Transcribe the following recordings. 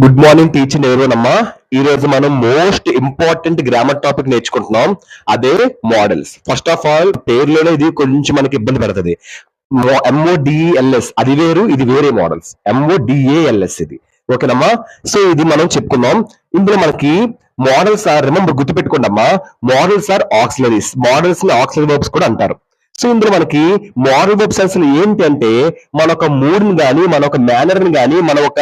Good morning teacher ఎవరోనమ్మా. ఈ రోజు మనం మోస్ట్ ఇంపార్టెంట్ గ్రామర్ టాపిక్ నేర్చుకుంటున్నాం. అదే మోడల్స్. ఫస్ట్ ఆఫ్ ఆల్ పేరులోనే ఇది కొంచెం మనకి ఇబ్బంది పెడుతుంది. ఎంఓడిఎల్ఎస్ అది వేరు, ఇది వేరే మోడల్స్. ఎంఓడిఏఎల్ఎస్ ఇది. ఓకేనమ్మా. సో ఇది మనం చెప్పుకుందాం. ఇందులో మనకి మోడల్స్ ఆర్, రిమెంబర్ గుర్తుపెట్టుకోండి అమ్మా, మోడల్స్ ఆర్ ఆక్సిలరీస్. మోడల్స్ ని ఆక్సిలరీ వర్బ్స్ కూడా అంటారు. సో ఇందులో మనకి మోడల్ వర్బ్స్ అసలు ఏంటి అంటే మన ఒక మూడ్ ని గానీ, మన ఒక మేనర్ ని గానీ, మన ఒక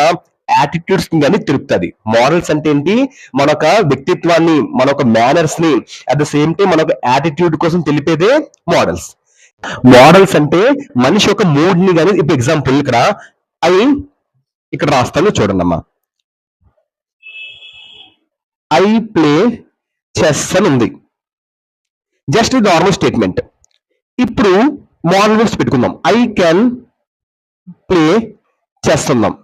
యాటిట్యూడ్స్ ని కానీ తెలుపుతుంది. మోడల్స్ అంటే ఏంటి? మన ఒక వ్యక్తిత్వాన్ని, మన ఒక మేనర్స్ ని, అట్ ద సేమ్ టైం మన ఒక యాటిట్యూడ్ కోసం తెలిపేదే మోడల్స్. మోడల్స్ అంటే మనిషి యొక్క మూడ్ ని కానీ, ఇప్పుడు ఎగ్జాంపుల్ ఇక్కడ రాస్తాను చూడండి అమ్మా. ఐ ప్లే చెస్ అని ఉంది, జస్ట్ నార్మల్ స్టేట్మెంట్. ఇప్పుడు మోడల్ వర్బ్స్ పెట్టుకుందాం. ఐ క్యాన్ ప్లే చెస్ ఉందాం.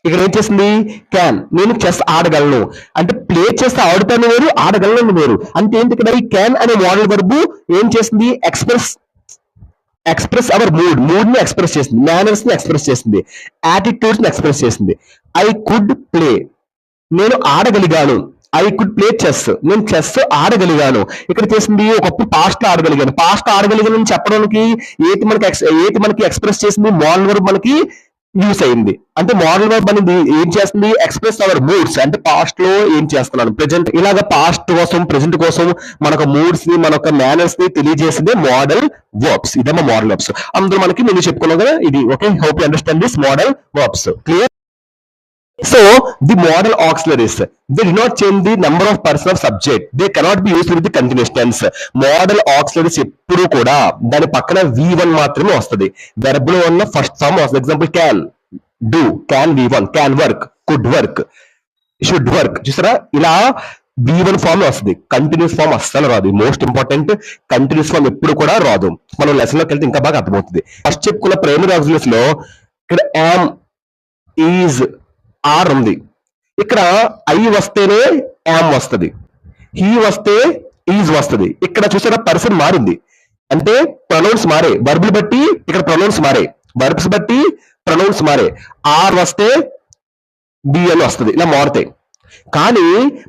ఇక్కడ ఏం చేసింది? క్యాన్. నేను చెస్ ఆడగలను అంటే ప్లే చేస్తే ఆడుతాను వేరు, ఆడగలను వేరు. అంటే ఏంటి? ఇక్కడ ఈ క్యాన్ అనే మోడల్ వర్బ్ ఏం చేసింది? ఎక్స్ప్రెస్ అవర్ మూడ్ ని ఎక్స్ప్రెస్ చేసింది, మేనర్స్ ని ఎక్స్ప్రెస్ చేసింది, యాటిట్యూడ్స్ ని ఎక్స్ప్రెస్ చేసింది. ఐ కుడ్ ప్లే, నేను ఆడగలిగాను. ఐ కుడ్ ప్లే చెస్, నేను చెస్ ఆడగలిగాను. ఇక్కడ చేసింది ఒకప్పుడు పాస్ట్ లో ఆడగలిగాను. పాస్ట్ ఆడగలిగాను అని చెప్పడానికి ఏటి మనకి ఎక్స్ప్రెస్ చేసింది? మోడల్ వర్బ్ మనకి యూస్ అయింది. అంటే మోడల్ వర్బ్ అనేది ఏం చేస్తుంది? Express our moods. అంటే పాస్ట్ లో ఏం చేస్తున్నాను, ప్రెజెంట్. ఇలాగ పాస్ట్ కోసం, ప్రెజెంట్ కోసం మనకు మూడ్స్ ని, మన మేనర్స్ ని తెలియజేసింది మోడల్ వర్బ్స్. ఇదేమో మోడల్ వర్బ్స్. అందులో మనకి నేను చెప్పుకున్నాం కదా ఇది. Okay, hope you understand this modal verbs. Clear? So the model auxiliaries, they do not change the number of person of subject. They cannot be used with the continuous tense. Model auxiliaries ఎప్పుడు కూడా దాని పక్కన V1 మాత్రమే వస్తుంది. Verb లో ఉన్న first form వస్తుంది. Example can, do, can V1, can work, could work, should work. చూసారా? ఇలా V1 ఫామ్ వస్తుంది. కంటిన్యూస్ ఫామ్ అస్సలు రాదు. మోస్ట్ ఇంపార్టెంట్, కంటిన్యూస్ ఫామ్ ఎప్పుడు కూడా రాదు. మనం లెసన్ లోకి వెళ్తే ఇంకా బాగా అర్థమవుతుంది. ఫస్ట్ చెప్పుకున్న ప్రైమరీ ఆక్సిలరీస్ లో ఇక్కడ యామ్, ఈజ్, ఆర్ ఉంది. ఇక్కడ ఐ వస్తేనే యామ్ వస్తుంది, హీ వస్తే ఈజ్ వస్తుంది. ఇక్కడ చూసారా పర్సన్ మారింది. అంటే ప్రొనౌన్స్ మారే, వర్బులు బట్టి ఇక్కడ ప్రొనౌన్స్ మారే, వర్బ్స్ బట్టి ప్రొనౌన్స్ మారే. ఆర్ వస్తే బి అని వస్తుంది. ఇలా మారుతాయి. కానీ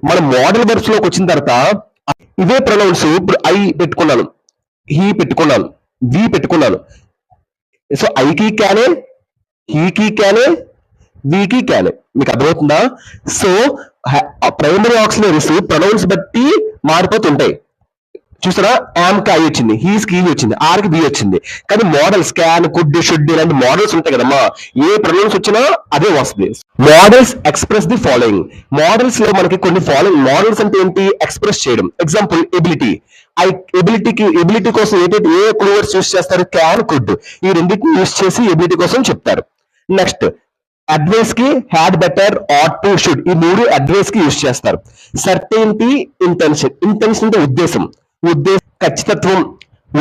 మన మోడల్ వర్బ్స్ లోకి వచ్చిన తర్వాత ఇవే ప్రొనౌన్స్. ఇప్పుడు ఐ పెట్టుకున్నాను, హీ పెట్టుకున్నాను, వి పెట్టుకున్నాను. సో ఐకి క్యానే, హీకి క్యానే, వీకి క్యాన్. మీకు అర్థమవుతుందా? సో ప్రైమరీ ఆక్సిలరీస్ ప్రొనౌన్స్ బట్టి మారిపోతుంటాయి. చూసారా? యామ్ కి ఐ వచ్చింది, హీస్ కి వచ్చింది, ఆర్ కి బి వచ్చింది. కానీ మోడల్స్ క్యాన్, కుడ్, షుడ్ ఇలాంటి మోడల్స్ ఉంటాయి కదమ్మా. ఏ ప్రొనౌన్స్ వచ్చినా అదే వస్తుంది. Models express the following. Models లో మనకి కొన్ని ఫాలోయింగ్. మోడల్స్ అంటే ఏంటి? ఎక్స్ప్రెస్ చేయడం. Example ability. ఎబిలిటీ కోసం ఏ క్లూవర్స్ యూస్ చేస్తారు? Can, could. ఈ రెండింటిని యూస్ చేసి ఎబిలిటీ కోసం చెప్తారు. నెక్స్ట్ అడ్వైస్ కి had, better, ought to, should. ఈ మూడు అడ్వైస్ కి యూజ్ చేస్తారు. Certainty, intention. ఇంటెన్షన్ అంటే ఉద్దేశం, ఖచ్చితత్వం,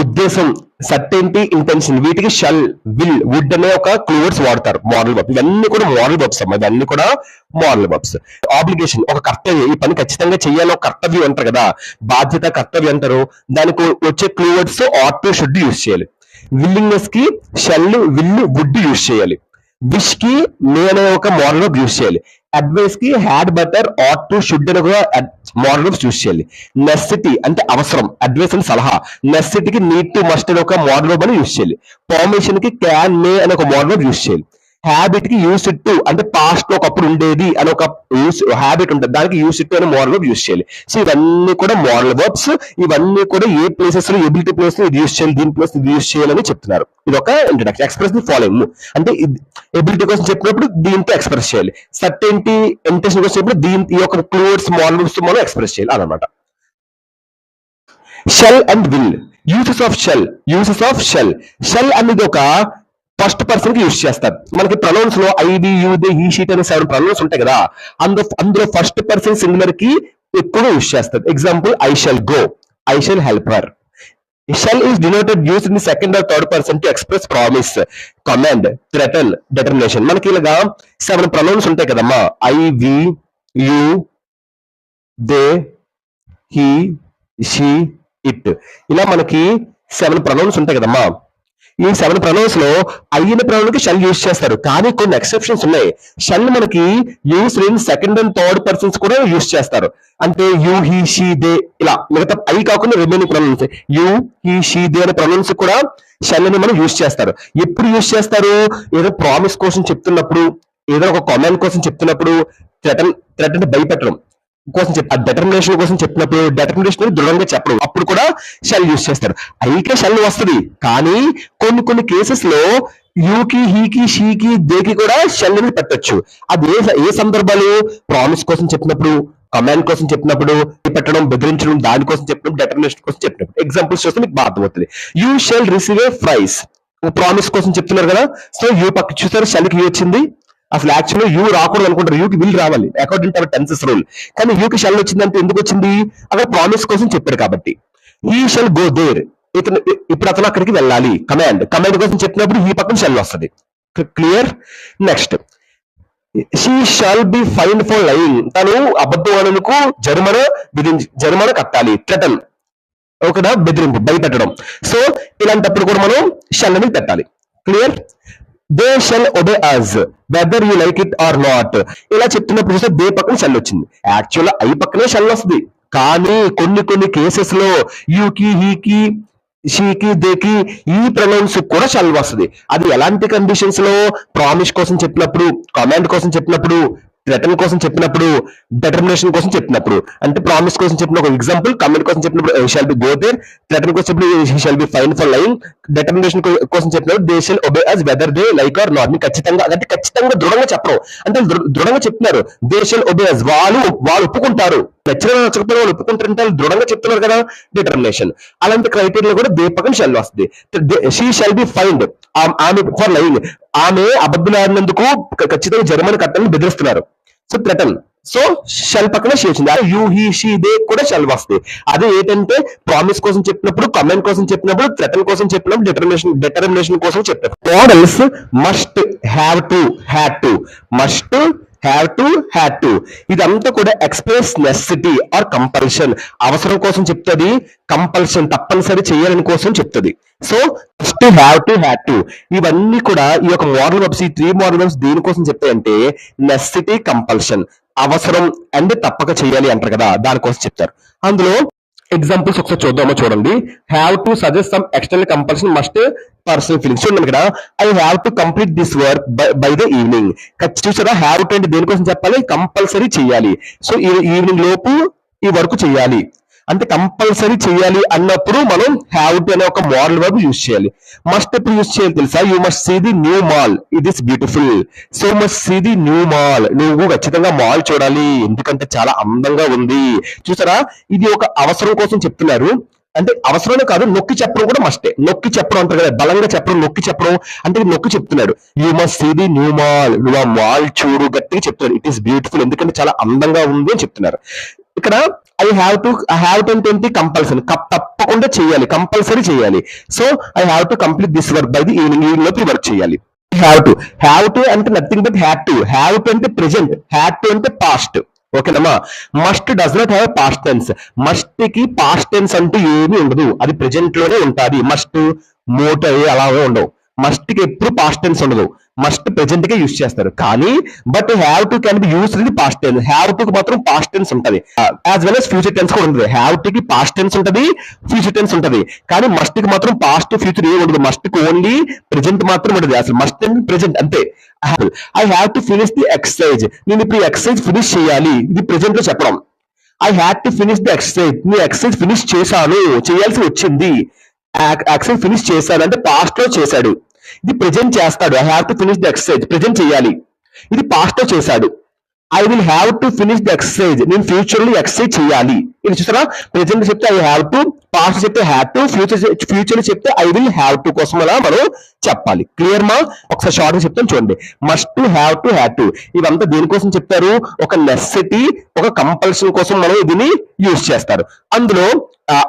ఉద్దేశం. సర్టెనిటీ, ఇంటెన్షన్, వీటికి షల్, విల్, వుడ్ అనే ఒక క్లూవర్స్ వాడతారు. Model verb. ఇవన్నీ కూడా మోడల్ వర్బ్స్ అమ్మా. ఇవన్నీ కూడా మోడల్ వర్బ్స్. ఆబ్లిగేషన్, ఒక కర్తవ్యం. ఈ పని ఖచ్చితంగా చెయ్యాలో కర్తవ్యం అంటారు కదా, బాధ్యత, కర్తవ్యం అంటారు. దానికి వచ్చే క్లూవర్స్ ఆట్ టు, షుడ్ యూజ్ చేయాలి. విల్లింగ్నెస్ కి షల్, విల్, వుడ్ యూజ్ చేయాలి. విష్ కి మే అనే ఒక మోడల్ వర్బ్ యూజ్ చేయాలి. అడ్వైస్ కి had, better, ought to, should అనే ఒక మోడల్ వర్బ్స్ యూజ్ చేయాలి. నెసెసిటీ అంటే అవసరం, అడ్వైస్ అని సలహా. నెసెసిటీకి నీడ్ టు, మస్ట్ అనే ఒక మోడల్ వర్బ్ అని యూజ్ చేయాలి. పర్మిషన్ కి క్యాన్, మే అనే ఒక మోడల్ వర్బ్ యూజ్ చేయాలి. హ్యాబిట్ కి యూస్ ఇట్ టు అంటే పాస్ట్ లో ఒకప్పుడు ఉండేది అని ఒక హ్యాబిట్ ఉంటుంది, దానికి యూస్ ఇట్ టు అనే మోడల్ వర్బ్ యూజ్ చేయాలి. సో ఇవన్నీ కూడా మోడల్ వర్బ్స్. ఇవన్నీ కూడా ఏ ప్లేసెస్ లో, ఎబిలిటీ ప్లేస్ లో ఇది యూజ్ చేయాలి, దీని ప్లేస్ ఇది యూజ్ చేయాలని చెప్తున్నారు. ఇది ఒక ఇంట్రడక్షన్. ఎక్స్ప్రెస్ ది ఫాలోయింగ్ అంటే ఎబిలిటీ కోసం చెప్పినప్పుడు దీంతో ఎక్స్ప్రెస్ చేయాలి. సర్టెనిటీ, ఇంటెన్షన్ కోసం చెప్పినప్పుడు ఈ యొక్క క్లూవర్స్, మోడల్ వర్బ్స్ మనం ఎక్స్ప్రెస్ చేయాలి అన్నమాట. Shall and will. Uses of shall. Uses of shall. Shall అనేది ఒక ఫస్ట్ పర్సన్ కి యూజ్ చేస్తారు. మనకి ప్రొనౌన్స్ లో I, we, you, they, he, she it అనే 7 ప్రొనౌన్స్ ఉంటాయి కదా. అందులో ఫస్ట్ పర్సన్ సింగులర్ కి ఎక్కువ యూజ్ చేస్తారు. Example I shall go, I shall help her. Shall is denoted use in the second or third person to express promise, command, threaten, determination. మనకి ఇలాగా 7 pronouns ఉంటాయి కదమ్మా. I, we, you, they, he, she, it. ఇలా మనకి 7 pronouns ఉంటాయి కదమ్మా. ఈ 7 pronouns లో అయిన pronoun కి షల్ యూజ్ చేస్తారు, కానీ కొన్ని ఎక్సెప్షన్స్ ఉన్నాయి. షల్ మనకి use in second and third persons కూడా యూజ్ చేస్తారు. అంటే యూ, హీ, షీ, దే, ఇలా మిగతా అవి కాకుండా remaining pronouns you, he, she, they అనే ప్రొనౌన్స్ కూడా షల్ అని మనం యూజ్ చేస్తారు. ఎప్పుడు యూజ్ చేస్తారు? ఏదో ప్రామిస్ కోసం చెప్తున్నప్పుడు, ఏదో ఒక కామెంట్ కోసం చెప్తున్నప్పుడు, థ్రెటన్ అంటే భయపెట్టడం కోసం డెటర్మినేషన్ కోసం చెప్పినప్పుడు, డెటర్మినేషన్ దృఢంగా చెప్పడం, అప్పుడు కూడా షల్ యూజ్ చేస్తారు. అయితే షల్ వస్తుంది, కానీ కొన్ని కేసెస్ లో యూకి, హీకి, షీకి, దేకి కూడా షల్ అని పెట్టొచ్చు. అది ఏ సందర్భాలు? ప్రామిస్ కోసం చెప్పినప్పుడు, కమాండ్ కోసం చెప్పినప్పుడు, పెట్టడం, బెదిరించడం, దానికోసం చెప్పినప్పుడు, డెటర్మినేషన్ కోసం చెప్పినప్పుడు. ఎగ్జాంపుల్స్ చూస్తే మీకు బాగా అర్థమవుతుంది. You shall receive a prize. Promise కోసం చెప్తున్నారు కదా, సో యూ పక్క చూసారు, షల్కి యూ వచ్చింది. అసలు యాక్చువల్గా యూ రాకూడదు అనుకుంటారు, యూకి విల్ రావాలి according to our tenses rule. కానీ యూకి షల్ వచ్చిందంటే ఎందుకు వచ్చింది? అక్కడ ప్రామిస్ కోసం చెప్పాడు కాబట్టి. హీ షల్ గో దేర్, ఇప్పుడు అతను అక్కడికి వెళ్ళాలి. కమాండ్ కోసం చెప్పినప్పుడు ఈ పక్కన షల్ వస్తుంది. Clear? Next, she shall be fine for lying. తను అబద్ధం అనేందుకు జరిమానా కట్టాలి. థ్రెటన్, ఒకట బెదిరింపు, భయపెట్టడం. సో ఇలాంటప్పుడు కూడా మనం షల్ అని పెట్టాలి. Clear? They shall obey us whether you like it or not. ఇలా చెప్తున్నప్పుడు చూస్తే దే పక్కన షల్ వచ్చింది. యాక్చువల్ ఐ పక్కనే షల్ వస్తుంది, కానీ కొన్ని కేసెస్ లో యూకి, హీకి, షీకి, దేకి ఈ ప్రొనౌన్స్ కూడా షల్ వస్తుంది. అది ఎలాంటి కండిషన్స్ లో? ప్రామిస్ కోసం చెప్పినప్పుడు, కమాండ్ కోసం చెప్పినప్పుడు, థ్రెటన్ కోసం చెప్పినప్పుడు, డెటర్మినేషన్ కోసం చెప్పినప్పుడు. అంటే ప్రామిస్ కోసం చెప్పిన ఒక ఎగ్జాంపుల్, కమాండ్ కోసం చెప్పినప్పుడు shall be go there, threaten కోసం చెప్పినప్పుడు shall be fine for lying, determination కోసం చెప్పినప్పుడు they shall obey us whether they like or not. ఖచ్చితంగా అంటే ఖచ్చితంగా దృఢంగా చెప్పరు, అంటే దృఢంగా చెప్తున్నారు. దే షల్ ఒబే అస్, వాళ్ళు ఒప్పుకుంటారు. నచ్చకపోయిన వాళ్ళు ఒప్పుకుంటారంటే వాళ్ళు దృఢంగా చెప్తున్నారు కదా. డిటర్మినేషన్, అలాంటి క్రైటీరియా కూడా దే పక్కన షల్ వస్తుంది. షీ షల్ బి ఫైన్డ్, ఆమె ఫర్ లైయింగ్, ఆమె అబద్ధం ఆడినందుకు ఖచ్చితంగా జరిమానా కట్టాలని బెదిరిస్తున్నారు. సో థ్రెటన్, సో షల్ పక్కన షీ వచ్చింది. యూ, హీ, షీ, దే కూడా షల్ వస్తాయి. అదే ఏంటంటే ప్రామిస్ కోసం చెప్పినప్పుడు, కమెంట్ కోసం చెప్పినప్పుడు, థ్రెటన్ కోసం చెప్పినప్పుడు, డెటర్మినేషన్ కోసం చెప్పినప్పుడు. Models must, have to, had to, must, have to, had to, ఇదంతా కూడా ఎక్స్ప్రెస్ నెసెసిటీ ఆర్ కంపల్షన్. అవసరం కోసం చెప్తుంది, కంపల్షన్ తప్పనిసరి చేయాలని కోసం చెప్తుంది. So first have to, had to, ఇవన్నీ కూడా ఈ యొక్క మోడల్ వర్బ్స్, ఈ 3 మోడల్ వర్బ్స్ దేనికోసం చెప్తాయంటే నెసెసిటీ, కంపల్షన్, అవసరం అండ్ తప్పక చేయాలి అంటారు కదా, దానికోసం చెప్తారు. అందులో ఎగ్జాంపుల్స్ ఒకసారి చూడండి. Have to suggest some external compulsion must personal feelings. చూడండి ఇక్కడ, I have to complete this work by the evening. చూసారా, హ్యావ్ టు అంటే దేనికోసం చెప్పాలి? కంపల్సరీ చేయాలి. సో ఈవినింగ్ లోపు ఈ వర్క్ చేయాలి అంటే కంపల్సరీ చేయాలి అన్నప్పుడు మనం హ్యావ్ టు అనే ఒక మోడల్ వర్బ్ యూజ్ చేయాలి. మస్ట్ ఎప్పుడు యూజ్ చేయాలి తెలుసా? You must see the new mall, it is beautiful. So must see the new mall, నువ్వు ఖచ్చితంగా మాల్ చూడాలి ఎందుకంటే చాలా అందంగా ఉంది. చూసారా, ఇది ఒక అవసరం కోసం చెప్తున్నారు. అంటే అవసరమే కాదు, నొక్కి చెప్పడం కూడా మస్టే. నొక్కి చెప్పడం అంటారు కదా, బలంగా చెప్పడం, నొక్కి చెప్పడం అంటే నొక్కి చెప్తున్నాడు. You must see the new mall, నువ్వు ఆ మాల్ చూడు, గట్టిగా చెప్తున్నాడు. ఇట్ ఈస్ బ్యూటిఫుల్ ఎందుకంటే చాలా అందంగా ఉంది అని చెప్తున్నారు. ఇక్కడ ఐ హ్యావ్ టు అంటే ఏంటి? కంపల్సరీ, తప్పకుండా చేయాలి, కంపల్సరీ చేయాలి. So I have to complete this work by the evening లోపు వర్క్ చేయాలి. హ్యావ్ టు అంటే nothing but had to. Have to అంటే ప్రెజెంట్, హ్యాడ్ టు అంటే పాస్ట్. ఓకేనమ్మా. Must does not have past tense. Must కి past tense అంటూ ఏమీ ఉండదు, అది ప్రెజెంట్ లోనే ఉంటుంది. మస్ట్, మోట్ అలాగే ఉండవు. మస్ట్ కి ఎప్పుడు పాస్ట్ టెన్స్ ఉండదు, మస్ట్ ప్రెజెంట్ గా యూజ్ చేస్తారు. కానీ but have to can be use in past tense. Have to కి మాత్రం పాస్ట్ టెన్స్ ఉంటుంది, as well as future tense కూడా ఉంటుంది. హ్యావ్ టు కి పాస్ట్ టెన్స్ ఉంటుంది, ఫ్యూచర్ టెన్స్ ఉంటుంది. కానీ మస్ట్ కి మాత్రం పాస్ట్, ఫ్యూచర్ ఏ ఉండదు. మస్ట్ కి ఓన్లీ ప్రెజెంట్ మాత్రం ఉంటుంది. అసలు మస్ట్ అండ్ ప్రెజెంట్ అంతే. I have to finish the exercise, నేను ఇప్పుడు ఎక్సర్సైజ్ ఫినిష్ చేయాలి, ఇది ప్రెజెంట్ లో చెప్పడం. I had to finish the exercise, నేను ఎక్సర్సైజ్ ఫినిష్ చేశాను, చేయాల్సి వచ్చింది. ఎక్సర్సైజ్ ఫినిష్ చేశాను అంటే పాస్ట్ లో చేశాడు, ఇది ప్రెజెంట్ చేస్తాడు. I have to finish the exercise, present చేయాలి, ఇది పాస్ట్ లో చేశాడు. I will have to finish the exercise, నేను ఫ్యూచర్ లో ఎక్సర్సైజ్ చేయాలి. ఇది చూసారా, ప్రెజెంట్ చెప్తే ఐ హ్యావ్ టు, పాస్ట్ చెప్తే హ్యావ్ టు, ఫ్యూచర్ చెప్తే ఐ విల్ హ్యావ్ టు కోసం అలా మనం చెప్పాలి. క్లియర్ మా? ఒకసారి షార్ట్ గా చెప్తాను చూడండి. Must to, have to, had to, ఇవంతా దేనికోసం చెప్తారు? ఒక నెసెసిటీ, ఒక కంపల్షన్ కోసం మనం దీన్ని యూజ్ చేస్తారు. అందులో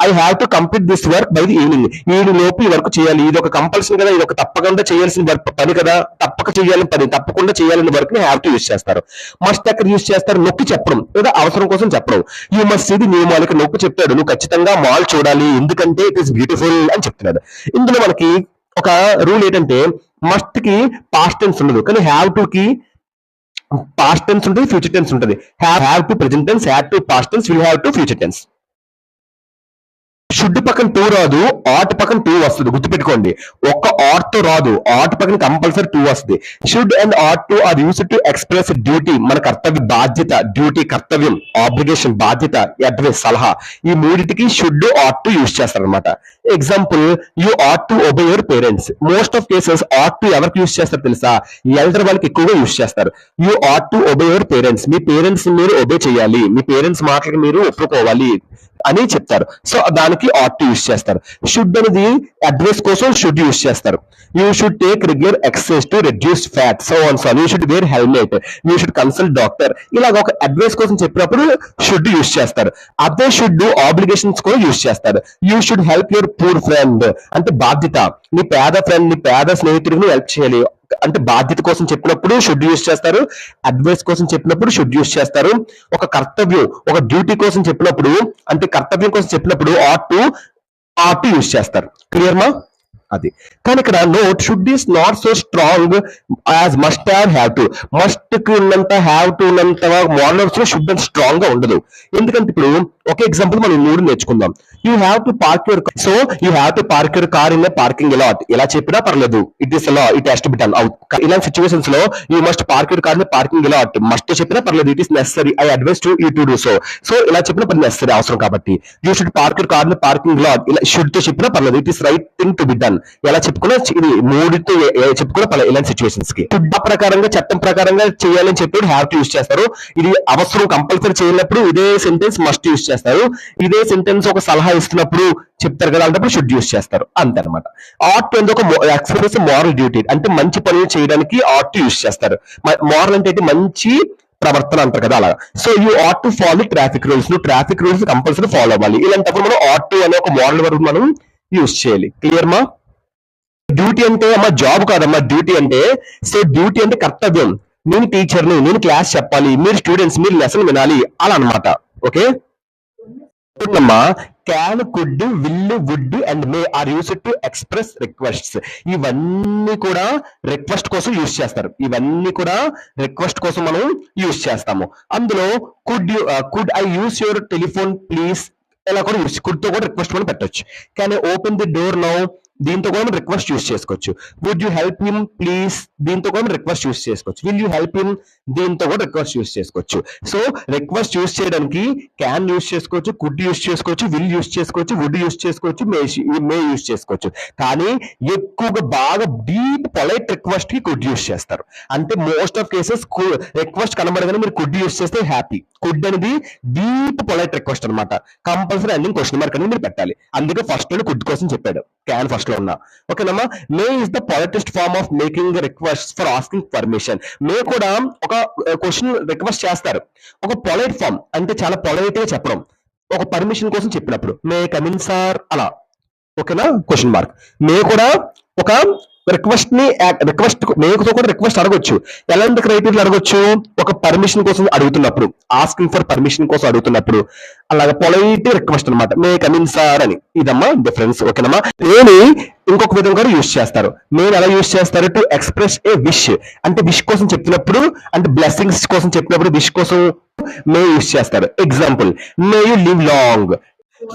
I have to complete this work by the evening, evening లోపు ఈ వర్క్ చేయాలి. ఇది ఒక కంపల్షన్ కదా, ఇది ఒక తప్పకుండా చేయాల్సిన పని కదా, తప్పక చేయాలని పని, తప్పకుండా చేయాలని వర్క్ ని హ్యావ్ టు యూజ్ చేస్తారు. మస్ట్ ఎక్కడ యూజ్ చేస్తారు? నొక్కి చెప్పడం లేదా అవసరం కోసం చెప్పడం. You must see the new mall, ఇక్కడ నొక్కి చెప్తాడు, నువ్వు ఖచ్చితంగా మాల్ చూడాలి ఎందుకంటే ఇట్ ఈస్ బ్యూటిఫుల్ అని చెప్తున్నాడు. ఇందులో మనకి ఒక రూల్ ఏంటంటే మస్ట్ కి పాస్ట్ టెన్స్ ఉండదు, కానీ హ్యావ్ టు కి పాస్ట్ టెన్స్ ఉంటుంది, ఫ్యూచర్ టెన్స్ ఉంటుంది. Have to present tense, have to past tense, will have to future tense. Should పక్కన టూ రాదు, ఆట్ పక్కన టూ వస్తుంది, గుర్తుపెట్టుకోండి. ఒక్క ఆట్ తో రాదు, ఆట్ పక్కన కంపల్సరీ టూ వస్తుంది. Should and ought to are used to express duty, మన కర్తవ్య, బాధ్యత, డ్యూటీ కర్తవ్యం, ఆబ్లిగేషన్ బాధ్యత, అడ్వైస్ సలహా, ఈ మూడింటికి షుడ్ ఆట్ టు యూస్ చేస్తారు అనమాట. Example, you ought to obey your parents. Most of cases ought to ఎవరికి యూస్ చేస్తారు తెలుసా? ఎల్డర్ వాళ్ళకి ఎక్కువగా యూస్ చేస్తారు. You ought to obey your parents, me parents మీరు ఒబే చేయాలి, మీ పేరెంట్స్ మాటలకు మీరు ఒప్పుకోవాలి అని చెప్తారు. సో దానికి ఆట్ టు యూస్ చేస్తారు. షుడ్ అనేది అడ్వైస్ కోసం షుడ్ యూస్ చేస్తారు. You should take regular exercise to reduce fat, so on so. You should wear helmet, you should consult doctor. ఇలాగ ఒక అడ్వైస్ కోసం చెప్పినప్పుడు షుడ్ యూస్ చేస్తారు. అదే షుడ్ ఆబ్లిగేషన్స్ కూడా యూస్ చేస్తారు. You should help your poor friend, అంటే బాధ్యత, నీ పేద ఫ్రెండ్, నీ పేద స్నేహితుడిని హెల్ప్ చేయాలి అంటే బాధ్యత కోసం చెప్పినప్పుడు షుడ్ యూస్ చేస్తారు. అడ్వైస్ కోసం చెప్పినప్పుడు షుడ్ యూస్ చేస్తారు. ఒక కర్తవ్యం, ఒక డ్యూటీ కోసం చెప్పినప్పుడు, అంటే కర్తవ్యం కోసం చెప్పినప్పుడు ఆట్ టు యూస్ చేస్తారు. క్లియర్ మా? అది. కానీ ఇక్కడ note, should is not so strong as must have to. Must కి ఉన్నంత, హ్యావ్ టు ఉన్నంత మోడల్స్ లో షుడ్ అంత స్ట్రాంగ్ గా ఉండదు. ఎందుకంటే ఇప్పుడు ఒక ఎగ్జాంపుల్ మనం మూడు నేర్చుకుందాం. You have to park your, so you have to park your car in parking lot. ఎలా చెప్పినా పర్లేదు, it is law, it has to be done. ఇలాంటి సిచ్యువేషన్స్ లో you must park your car in parking lot, must చెప్పినా పర్లేదు, it is necessary, I advise to you to do so. So ఇలా చెప్పినా పర్లేదు, నెసరీ, అవసరం కాబట్టి. You should park your car in parking lot, ఇలా షుడ్ తో చెప్పినా పర్లేదు, it is right thing to be done. ఎలా చెప్పుకున్నా ఇది మూడితో చెప్పుకున్నా పర్లేదు ఇలాంటి సిచ్యువేషన్స్ కి. షుడ్ ప్రకారంగా, చట్టం ప్రకారంగా చేయాలని చెప్పి హ్యావ్ టు యూస్ చేస్తారు. ఇది అవసరం కంపల్సరీ చేయనప్పుడు ఇదే సెంటెన్స్ మస్ట్ యూస్ చేస్తారు. ఇదే సెంటెన్స్ ఒక సలహా ఇస్తున్నప్పుడు చెప్తారు కదా, అలాంటప్పుడు షుడ్ యూస్ చేస్తారు, అంతే అనమాట. ఆట్ అనేది ఒక ఎక్స్ప్రెస్ మోరల్ డ్యూటీ, అంటే మంచి పనులు చేయడానికి ఆట్ టు యూస్ చేస్తారు. మోరల్ అంటే మంచి ప్రవర్తన అంటారు కదా, అలా. So you ought to follow traffic rules, నువ్వు ట్రాఫిక్ రూల్స్ కంపల్సరీ ఫాలో అవ్వాలి. ఇలాంటప్పుడు మనం ఆట్ టు అనే ఒక మోరల్ వరకు మనం యూస్ చేయాలి. క్లియర్ మా? డ్యూటీ అంటే అమ్మా జాబ్ కాదమ్మా, డ్యూటీ అంటే. సో డ్యూటీ అంటే కర్తవ్యం. నేను టీచర్ని, నేను క్లాస్ చెప్పాలి, మీరు స్టూడెంట్స్ మీరు లెసన్ వినాలి, అలా అనమాట. ఓకే అమ్మా. Can, could, will, would and may are used to express requests. ఇవన్నీ కూడా రిక్వెస్ట్ కోసం యూస్ చేస్తారు. ఇవన్నీ కూడా రిక్వెస్ట్ కోసం మనం యూస్ చేస్తాము. అందులో could I use your telephone please, ఇలా కూడా యూస్, కుడ్ తో కూడా రిక్వెస్ట్ మనం పెట్టొచ్చు. కానీ ఓపెన్ ది డోర్ నౌ, దీంతో కూడా మనం రిక్వెస్ట్ యూస్ చేసుకోవచ్చు. Would you help him please, దీంతో కూడా మనం రిక్వెస్ట్ యూస్ చేసుకోవచ్చు. విల్ యూ హెల్ప్ హిమ్, దీంతో కూడా రిక్వెస్ట్ యూస్ చేసుకోవచ్చు. సో రిక్వెస్ట్ యూస్ చేయడానికి క్యాన్ యూస్ చేసుకోవచ్చు, కుడ్ యూస్ చేసుకోవచ్చు, విల్ యూస్ చేసుకోవచ్చు, వుడ్ యూస్ చేసుకోవచ్చు, మే యూస్ చేసుకోవచ్చు. కానీ ఎక్కువగా బాగా డీప్ పొలైట్ రిక్వెస్ట్ కి కుడ్ యూస్ చేస్తారు. అంటే మోస్ట్ ఆఫ్ కేసెస్ రిక్వెస్ట్ కనబడగానే మీరు కుడ్ యూస్ చేస్తే హ్యాపీ. కుడ్ అనేది డీప్ పొలైట్ రిక్వెస్ట్ అనమాట. కంపల్సరీ ఎండింగ్ క్వశ్చన్ మార్క్ అనేది మీరు పెట్టాలి. అందుకే ఫస్ట్ లో కుడ్ కోసం చెప్పాడు, క్యాన్ ఫస్ట్ లో ఉన్నా. ఓకేనమ్మా. May is the politest form of making request for asking permission. May కూడా ఒక క్వశ్చన్ రిక్వెస్ట్ చేస్తారు, ఒక పొలైట్ ఫార్మ్, అంటే చాలా పొలైట్ గా చెప్పడం. ఒక పర్మిషన్ కోసం చెప్పినప్పుడు మే కమిన్ సార్, అలా. ఓకేనా? Question mark. మే కూడా ఒక రిక్వెస్ట్ మేకుతో కూడా రిక్వెస్ట్ అడగొచ్చు. ఎలాంటి క్రైటీరియా అడగొచ్చు? ఒక పర్మిషన్ కోసం అడుగుతున్నప్పుడు, ఆస్కింగ్ ఫర్ పర్మిషన్ కోసం అడుగుతున్నప్పుడు, అలాగే పొలైట్ రిక్వెస్ట్ అనమాట, మే కమిన్ సార్ అని. ఇదమ్మా డిఫరెన్స్. ఓకేనమ్మా. ఏని ఇంకొక విధంగా కూడా యూస్ చేస్తారు. నేను ఎలా యూస్ చేస్తారు? టు ఎక్స్ప్రెస్ ఏ విష్, అంటే విష్ కోసం చెప్తున్నప్పుడు, అంటే బ్లెస్సింగ్స్ కోసం చెప్పినప్పుడు విష్ కోసం మే యూస్ చేస్తారు. Example, may you live long.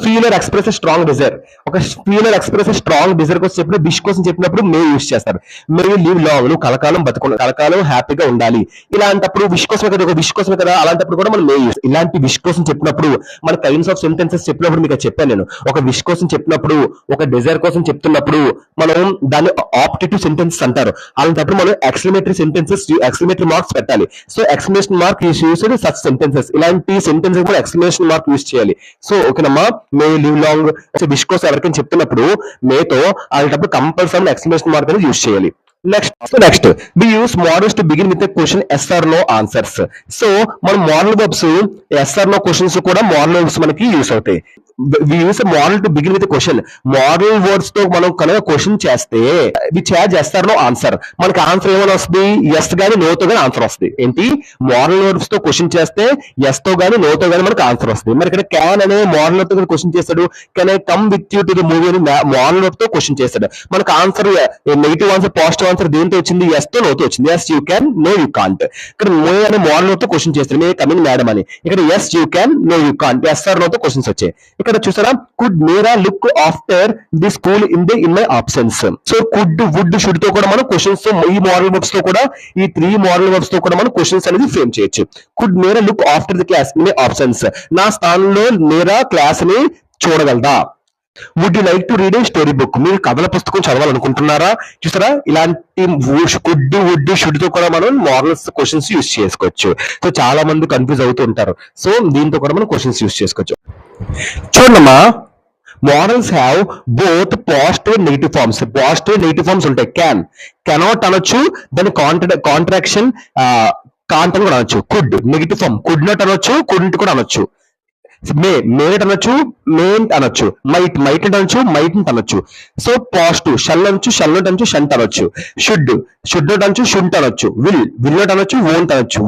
ఫీలర్ express strong desire, ఒక ఫీలర్ ఎక్స్ప్రెస్ స్ట్రాంగ్ డిజైర్ కోసం చెప్పినప్పుడు, విష్ కోసం చెప్పినప్పుడు మే యూస్ చేస్తారు. మే యూ లివ్ లాంగ్, నువ్వు కలకాలం కలకాలం హ్యాపీగా ఉండాలి. ఇలాంటప్పుడు విష్ కోసమే కదా, ఒక విష్ కోసమే కదా, అలాంటప్పుడు కూడా మనం మే యూస్. ఇలాంటి విష్ కోసం చెప్పినప్పుడు మన కైండ్స్ ఆఫ్ సెంటెన్సెస్ చెప్పినప్పుడు మీకు చెప్పాను నేను. ఒక విష్ కోసం చెప్పినప్పుడు, ఒక డిజైర్ కోసం చెప్తున్నప్పుడు మనం దాన్ని ఆప్టిటివ్ సెంటెన్సెస్ అంటారు. అలాంటప్పుడు మనం ఎక్స్క్లమేటరీ సెంటెన్సెస్, ఎక్స్క్లమేటరీ మార్క్స్ పెట్టాలి. So exclamation mark used such sentences. ఇలాంటి సెంటెన్సెస్ కూడా ఎక్స్క్లమేషన్ మార్క్ యూస్ చేయాలి. సో ఓకేనమ్మా. మే లివ్ లాంగ్ విష్ కోసం ఎవరికైనా చెప్తున్నప్పుడు మేతో అలాంటప్పుడు కంపల్సరీ ఎక్స్క్లమేషన్ మార్క్ అనేది యూస్ చేయాలి. Next we use modals to begin with question yes or no answers. So మనం modal verbs yes or no questions కూడా మోడల్ వెబ్స్ మనకి యూస్ అవుతాయి. We use modal to begin with question. Modal words తో మనం కనుక question చేస్తే which has yes or no answer, మనకి answer ఏమైనా వస్తుంది, ఎస్ గానీ నో తో గానీ ఆన్సర్ వస్తుంది. ఏంటి, మోడల్ వర్డ్స్ తో క్వశ్చన్ చేస్తే ఎస్ తో గానీ నో తో గానీ మనకి ఆన్సర్ వస్తుంది. మరి ఇక్కడ క్యాన్ అనే మోడల్ వర్డ్ తో క్వశ్చన్ చేస్తాడు, can I come with you to the movie అని మోడల్ వర్డ్ తో క్వశ్చన్ చేస్తాడు. మనకు answer negative answer positive answer దేంతో వచ్చింది, ఎస్ తో నో తో వచ్చింది. Yes you can, no you can't. ఇక్కడ మే అనే మోడల్ వర్డ్ తో క్వశ్చన్ చేస్తాడు, మే కమింగ్ మేడం అని. ఇక్కడ yes you can, no you can't, yes or no తో క్వశ్చన్స్ వచ్చాయి. ఇక్కడ చూసారా, could Meera look after the school in my absence. So could, would, should తో కూడా మనం క్వశ్చన్స్, ఈ మోడల్ వర్బ్స్ తో కూడా, ఈ 3 మోడల్ వర్బ్స్ తో కూడా మనం క్వశ్చన్స్ అనేది ఫ్రేమ్ చేయొచ్చు. Could Meera look after the class in my absence, నా స్థానంలో మీరా క్లాస్ ని చూడగలదా. Would you like to read a story book, మీరు కథల పుస్తకం చదవాలనుకుంటున్నారా. చూసారా, ఇలాంటి కుడ్, వుడ్, షుడ్ తో కూడా మనం మోడల్స్ క్వశ్చన్స్ యూస్ చేసుకోవచ్చు. సో చాలా మంది కన్ఫ్యూజ్ అవుతూ ఉంటారు. సో దీంతో కూడా మనం క్వశ్చన్స్ యూస్ చేసుకోవచ్చు. చూడమ్మా, modals have both positive and negative forms. Positive and negative forms ఉంటాయి. క్యాన్, కెనాట్ అనొచ్చు, దాని కాంట్రాక్షన్ కాంట్ అని కూడా అనొచ్చు. Could negative form, could not అనొచ్చు, కుడ్ంట్ కూడా అనొచ్చు. మేట్ అనొచ్చు, మేంట్ అనొచ్చు. మైట్ అనొచ్చు, మైట్ అనొచ్చు. సో పాజిటివ్ షల్ అనొచ్చు, షల్ నాట్ అనొచ్చు, షంట్ అనొచ్చు. షుడ్ నాట్ అనొచ్చు, షుంట్ అనొచ్చు. విల్ నాట్ అనొచ్చు, వోంట్ అనొచ్చు.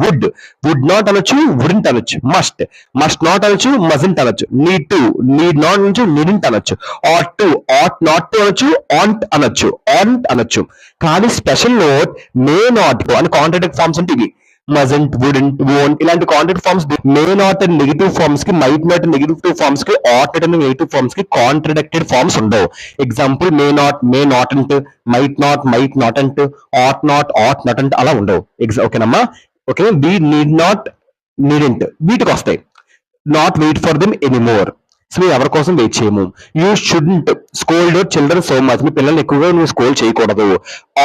వుడ్ నాట్ అనొచ్చు, వుడెంట్ అనొచ్చు. మస్ట్ నాట్ అనొచ్చు, మజంట్ అనొచ్చు. నీడ్ నాట్ అనొచ్చు, నీడింట్ అనొచ్చు. ఆట్ నాట్ టు అనొచ్చు, ఆంట్ అనొచ్చు. కానీ స్పెషల్ నోట్ మే నాట్ అని కాంట్రాక్ట్ ఫార్మ్స్ అంటే ఇవి. మజంట్, వుడెంట్, వోంట్ ఇలాంటి contract forms may not and negative forms కి, might not and negative forms కి, ought not and negative forms కి కాంట్రాడిక్టెడ్ ఫార్మ్స్ ఉండవు. ఎగ్జాంపుల్ మే నాట్ అంట్, might not అంట్, ఆట్ నాట్ అంట్ అలా ఉండవు. ఓకేనమ్మా, okay. We need not, needn't వీటికి వస్తాయి. Not wait for them anymore, so మేము ఎవరి కోసం వెయిట్ చేయము. You shouldn't scold your children so much, మీ పిల్లల్ని ఎక్కువగా నువ్వు స్కోల్ చేయకూడదు.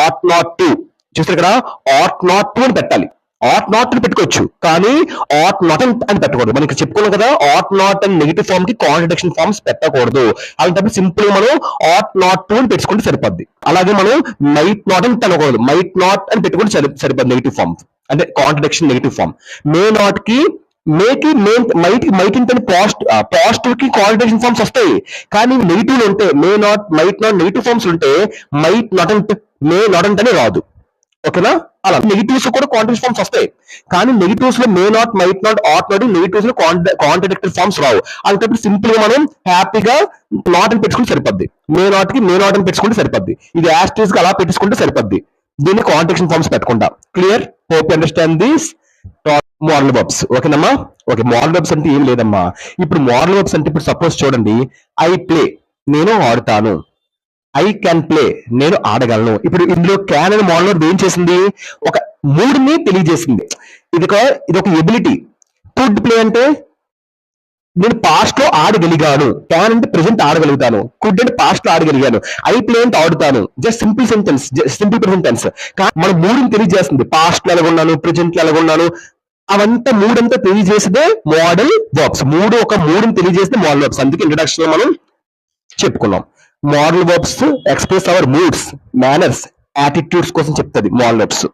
ఆట్ నాట్ టు, చూస్తారు ఇక్కడ ఆట్ నాట్ టు అని పెట్టాలి. ఆట్ నాట్ అని పెట్టుకోవచ్చు, కానీ ఆట్ నాట్ అని పెట్టకూడదు. మనకి చెప్పుకున్నాం కదా, ఆట్ నాట్ అండ్ నెగిటివ్ ఫార్మ్ కి కాంట్రడిక్షన్ ఫార్మ్స్ పెట్టకూడదు. అలాంటప్పుడు సింపుల్ మనం ఆట్ నాట్ టు అని పెట్టుకుంటే సరిపోద్ది. అలాగే మనం మైట్ నాట్ అని అనకూడదు, మైట్ నాట్ అని పెట్టుకుంటే సరిపోద్ది నెగిటివ్ ఫార్మ్, అంటే contradiction negative form. May not కి, మేకి, మైట్ అంటే పాజిటివ్ కి కాంట్రడిక్షన్ ఫార్మ్స్ వస్తాయి. కానీ నెగిటివ్ లో ఉంటే may not, might not negative forms ఉంటే మైట్ నాట్ అంటే, మే నాట్ అంటే రాదు. ఓకేనా, అలా నెగిటివ్స్ కూడా కాంట్రాక్ట్ ఫార్మ్స్ వస్తాయి. కానీ నెగిటివ్స్ లో may not, might not, ought not, negatives లో కాంట్రాడిక్టెడ్ ఫార్మ్స్ రావు. అలాంటప్పుడు సింపుల్ గా మనం హ్యాపీగా నాట్ అని పెట్టుకుంటే సరిపోద్ది. మే నాట్ కి మే నాట్ అని పెట్టుకుంటే సరిపోద్ది. ఇది యాస్టీస్ గా అలా పెట్టుకుంటే సరిపోద్ది. దీన్ని కాంట్రాక్షన్ ఫార్మ్స్ పెట్టుకుంటా. Clear, hope you understand this modal verbs. ఓకేనమ్మా, ఓకే. మోడల్ వర్బ్స్ అంటే ఏం లేదమ్మా. ఇప్పుడు మోడల్ వర్బ్స్ అంటే ఇప్పుడు సపోజ్ చూడండి, ఐ ప్లే నేను ఆడుతాను, ఐ క్యాన్ ప్లే నేను ఆడగలను. ఇప్పుడు ఇందులో క్యాన్ అనే మోడల్ వర్బ్ ఏం చేసింది, ఒక మూడుని తెలియజేసింది. ఇది ఒక ఎబిలిటీ. కుడ్ ప్లే అంటే నేను పాస్ట్ లో ఆడగలిగాను, క్యాన్ అంటే ప్రెసెంట్ ఆడగలుగుతాను, కుడ్ అంటే పాస్ట్ లో ఆడగలిగాను, ఐ ప్లే అంటే ఆడుతాను. Just simple sentence, simple present tense. కానీ మనం మూడుని తెలియజేస్తుంది. పాస్ట్ లో ఎలాగున్నాను, ప్రెసెంట్ లో ఎలాగున్నాను, అవంతా మూడంతా తెలియజేసేదే మోడల్ వర్బ్స్. మూడుని తెలియజేస్తే మోడల్ వర్బ్స్. అందుకే ఇంట్రడక్షన్ లో మనం చెప్పుకున్నాం. Modal verbs express our moods, manners, attitudes కోసం చెప్తుంది మోడల్ వర్బ్స్.